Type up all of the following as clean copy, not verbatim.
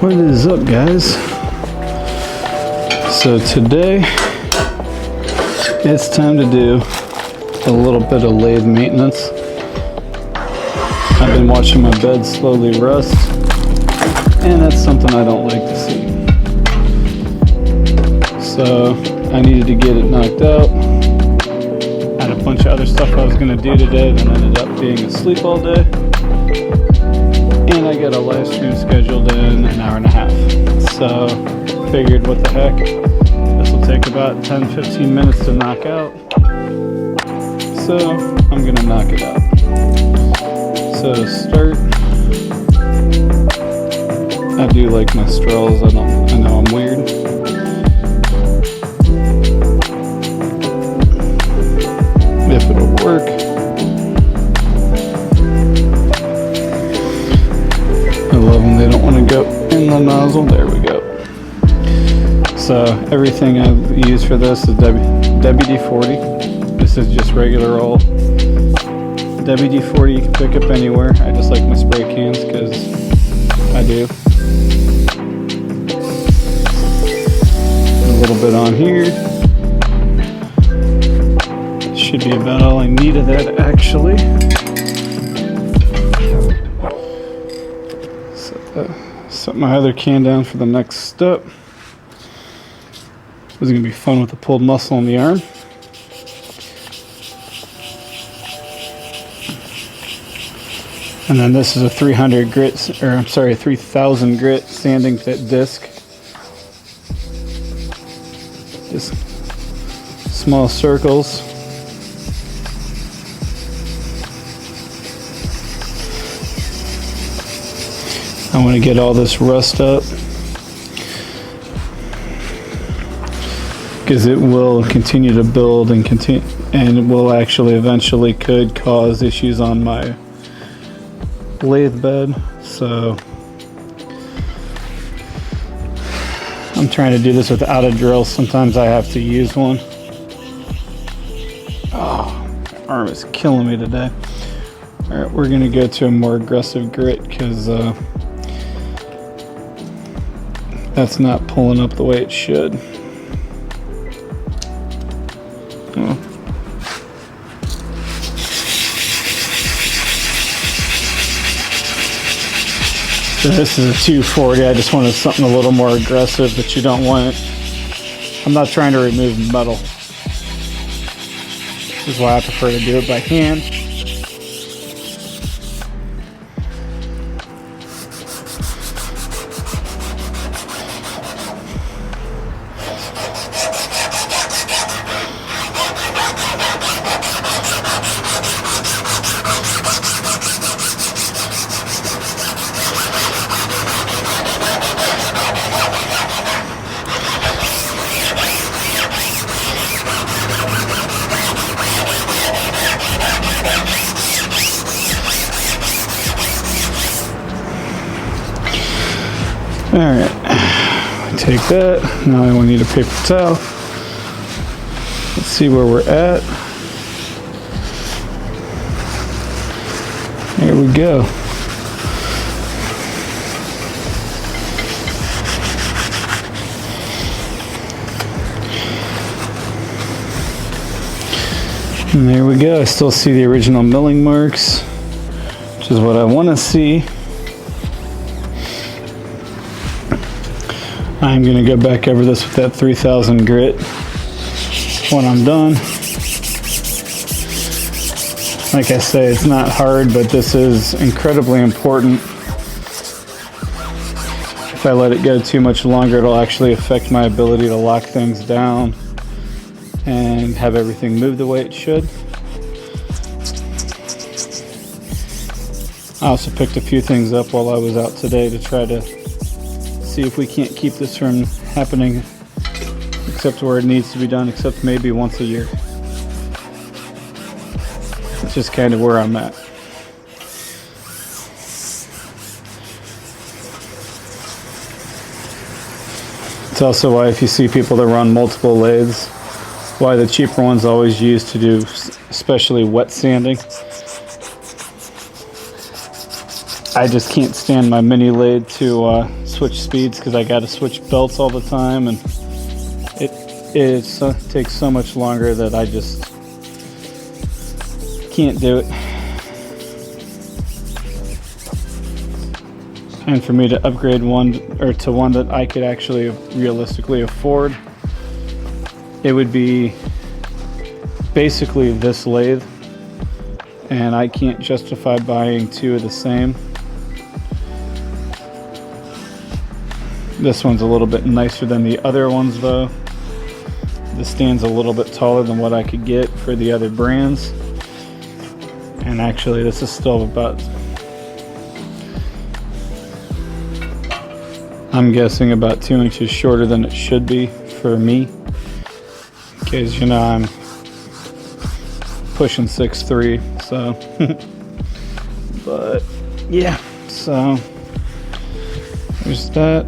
What is up, guys? So today it's time to do a little bit of lathe maintenance. I've been watching my bed slowly rust, and that's something I don't like to see. So I needed to get it knocked out. I had a bunch of other stuff I was going to do today, then ended up being asleep all day. And I got a live stream scheduled in an hour and a half. So figured, what the heck, this will take about 10-15 minutes to knock out. So I'm going to knock it out. So to start, I do like my straws. I know I'm weird. If it'll work. I love them. They don't want to go in the nozzle. There we go. So everything I use for this is WD-40. This is just regular old WD-40. You can pick up anywhere. I just like my spray cans because I do. A little bit on here. Should be about all I need of that, actually. Set my other can down for the next step. This is going to be fun with the pulled muscle in the arm. And then this is a 300 grit, or I'm sorry, 3000 grit sanding pit disc. Just small circles. I want to get all this rust up because it will continue to build and continue, and it will actually eventually could cause issues on my lathe bed. So I'm trying to do this without a drill. Sometimes I have to use one. Oh, my arm is killing me today. All right, we're gonna go to a more aggressive grit because that's not pulling up the way it should. Oh. So this is a 240. I just wanted something a little more aggressive, but you don't want it. I'm not trying to remove metal. This is why I prefer to do it by hand. Alright, take that. Now I will need a paper towel. Let's see where we're at. There we go. And there we go. I still see the original milling marks, which is what I want to see. I'm going to go back over this with that 3000 grit when I'm done. Like I say, it's not hard, but this is incredibly important. If I let it go too much longer, it'll actually affect my ability to lock things down and have everything move the way it should. I also picked a few things up while I was out today to try to see if we can't keep this from happening except where it needs to be done, except maybe once a year. That's just kind of where I'm at. It's also why if you see people that run multiple lathes, why the cheaper ones always used to do especially wet sanding. I just can't stand my mini lathe to switch speeds because I got to switch belts all the time, and it takes so much longer that I just can't do it. And for me to upgrade one to one that I could actually realistically afford, it would be basically this lathe, and I can't justify buying two of the same. This one's a little bit nicer than the other ones though. The stand's a little bit taller than what I could get for the other brands, and actually this is still about, I'm guessing about 2 inches shorter than it should be for me, because you know I'm pushing 6'3", so but yeah, so there's that.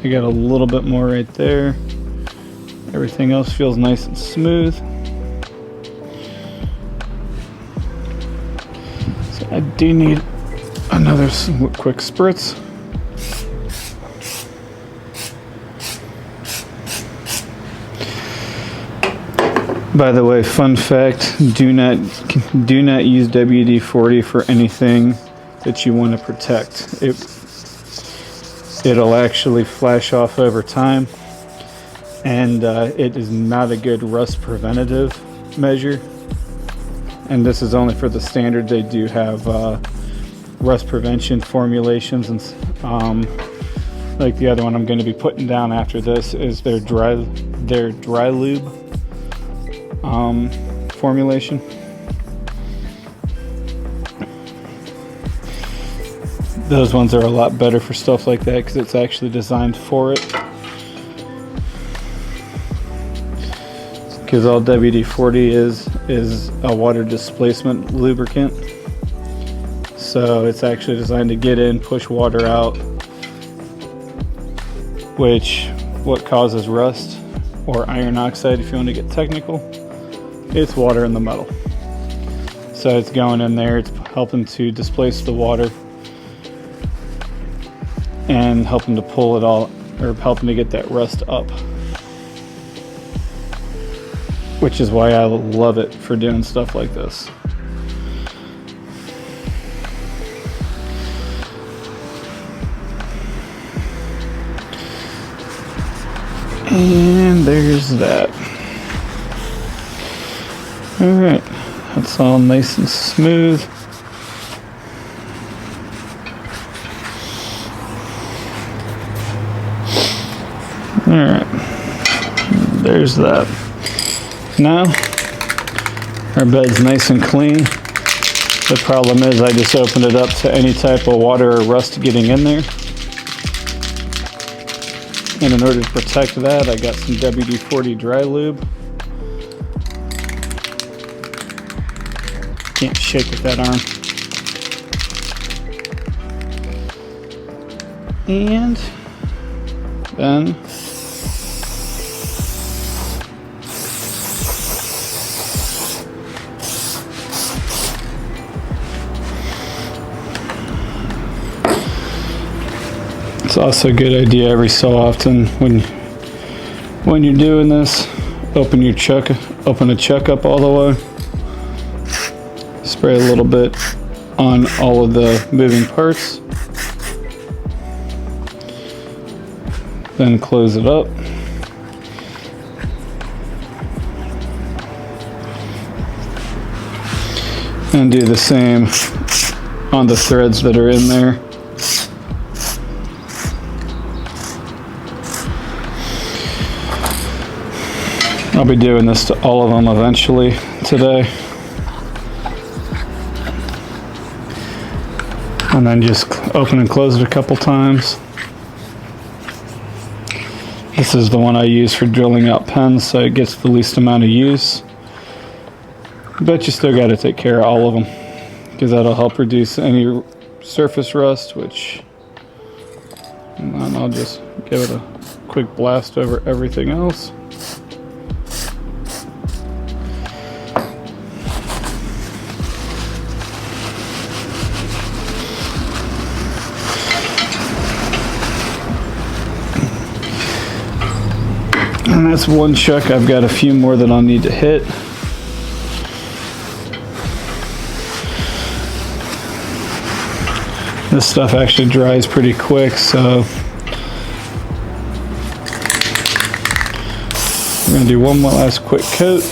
I got a little bit more right there. Everything else feels nice and smooth. So I do need another quick spritz. By the way, fun fact, do not use WD-40 for anything that you want to protect. It'll actually flash off over time, and it is not a good rust preventative measure. And this is only for the standard. They do have rust prevention formulations, and like the other one I'm going to be putting down after this is their dry lube formulation. Those ones are a lot better for stuff like that because it's actually designed for it. Because all WD-40 is a water displacement lubricant. So it's actually designed to get in, push water out, which what causes rust, or iron oxide if you want to get technical. It's water in the metal. So it's going in there, it's helping to displace the water and helping to pull it all, or helping to get that rust up. Which is why I love it for doing stuff like this. And there's that. Alright, that's all nice and smooth. Alright, there's that. Now, our bed's nice and clean. The problem is I just opened it up to any type of water or rust getting in there. And in order to protect that, I got some WD-40 dry lube. Can't shake with that arm. And then it's also a good idea every so often when you're doing this, open a chuck up all the way. Spray a little bit on all of the moving parts. Then close it up. And do the same on the threads that are in there. I'll be doing this to all of them eventually today. And then just open and close it a couple times. This is the one I use for drilling out pens, so it gets the least amount of use. But you still got to take care of all of them, because that'll help reduce any surface rust, which, and then I'll just give it a quick blast over everything else. And that's one chuck. I've got a few more that I'll need to hit. This stuff actually dries pretty quick, so we're going to do one more last quick coat.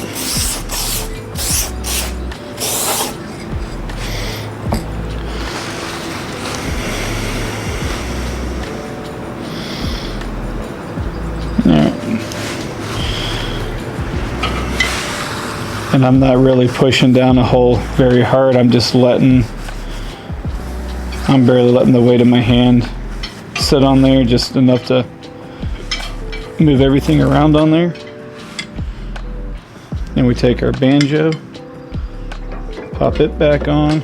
And I'm not really pushing down a hole very hard. I'm barely letting the weight of my hand sit on there, just enough to move everything around on there. Then we take our banjo, pop it back on.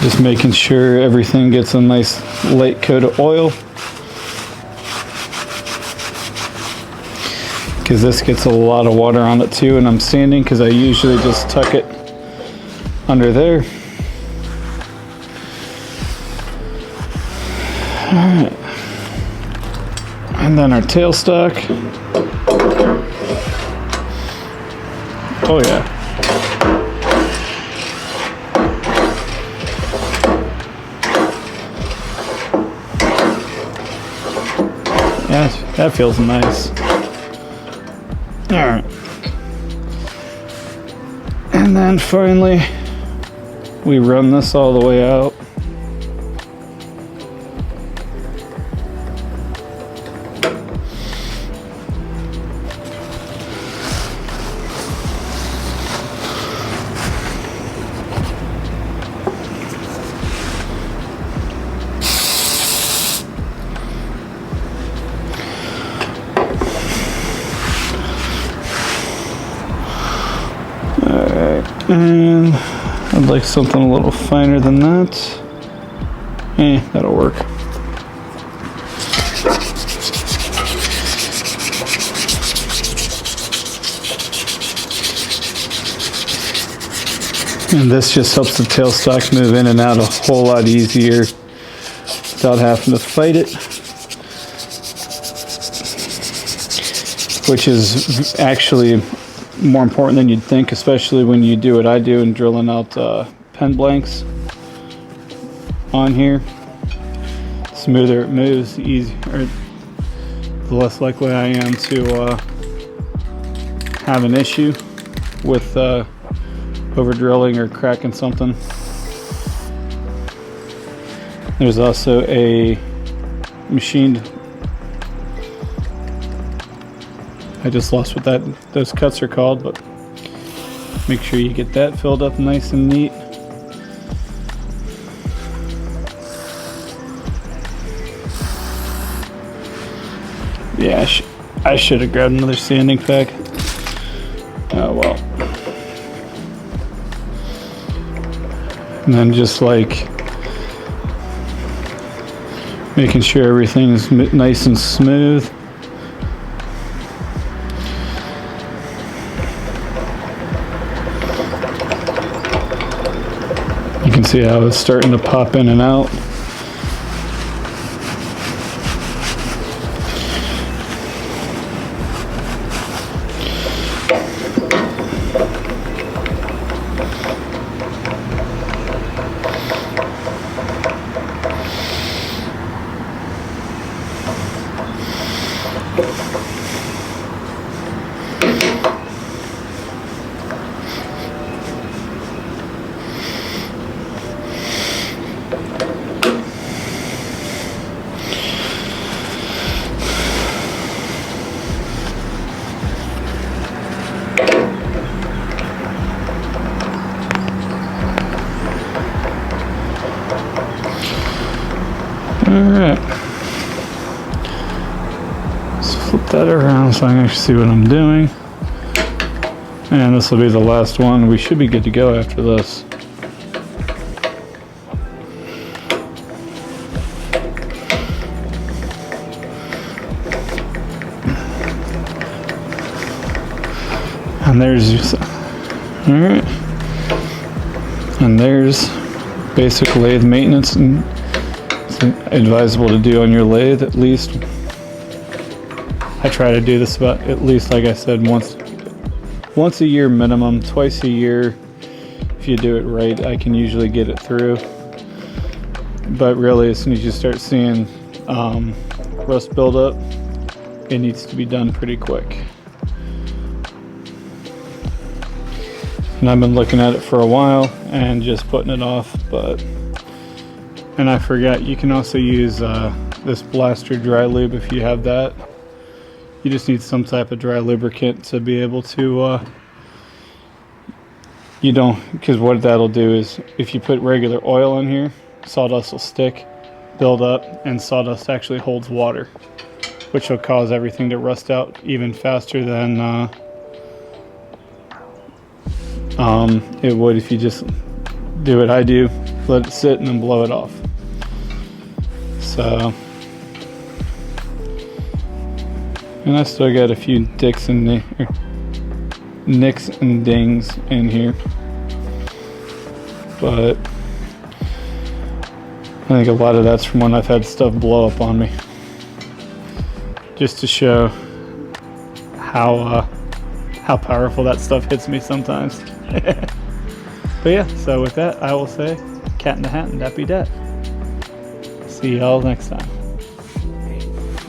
Just making sure everything gets a nice light coat of oil, because this gets a lot of water on it too, and I'm sanding because I usually just tuck it under there. Alright, and then our tailstock. Oh yeah. Yeah, that feels nice. Alright. And then finally, we run this all the way out. And I'd like something a little finer than that. That'll work. And this just helps the tailstock move in and out a whole lot easier without having to fight it. Which is actually more important than you'd think, especially when you do what I do and drilling out pen blanks on here. The smoother it moves, the easier, the less likely I am to have an issue with over drilling or cracking something. There's also a machined, I just lost what those cuts are called, but make sure you get that filled up nice and neat. Yeah, I should have grabbed another sanding pack. Oh well. And then just like making sure everything is nice and smooth. You can see how it's starting to pop in and out. Alright, let's flip that around so I can actually see what I'm doing. And this will be the last one. We should be good to go after this. And there's just, all right. And there's basic lathe maintenance, and it's advisable to do on your lathe at least. I try to do this about at least, like I said, once a year minimum, twice a year. If you do it right, I can usually get it through. But really, as soon as you start seeing rust buildup, it needs to be done pretty quick. And I've been looking at it for a while and just putting it off, and I forgot you can also use this blaster dry lube if you have that. You just need some type of dry lubricant to be able to because what that'll do is if you put regular oil in here, sawdust will stick, build up, and sawdust actually holds water, which will cause everything to rust out even faster than it would if you just do what I do, let it sit and then blow it off. So, and I still got a few nicks and dings in here, but I think a lot of that's from when I've had stuff blow up on me, just to show how powerful that stuff hits me sometimes. But yeah, so with that, I will say cat in the hat and that be that. See y'all next time. Hey,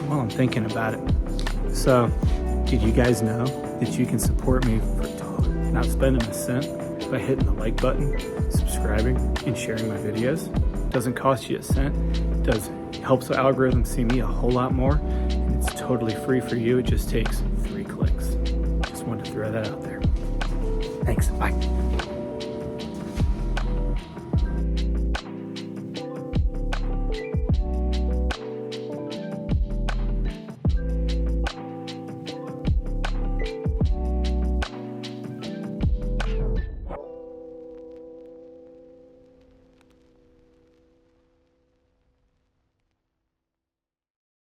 while I'm thinking about it, so did you guys know that you can support me for not spending a cent by hitting the like button, subscribing, and sharing my videos? Doesn't cost you a cent. Helps the algorithm see me a whole lot more, and it's totally free for you. It just takes 3 clicks. Just wanted to throw that out there. Thanks. Bye.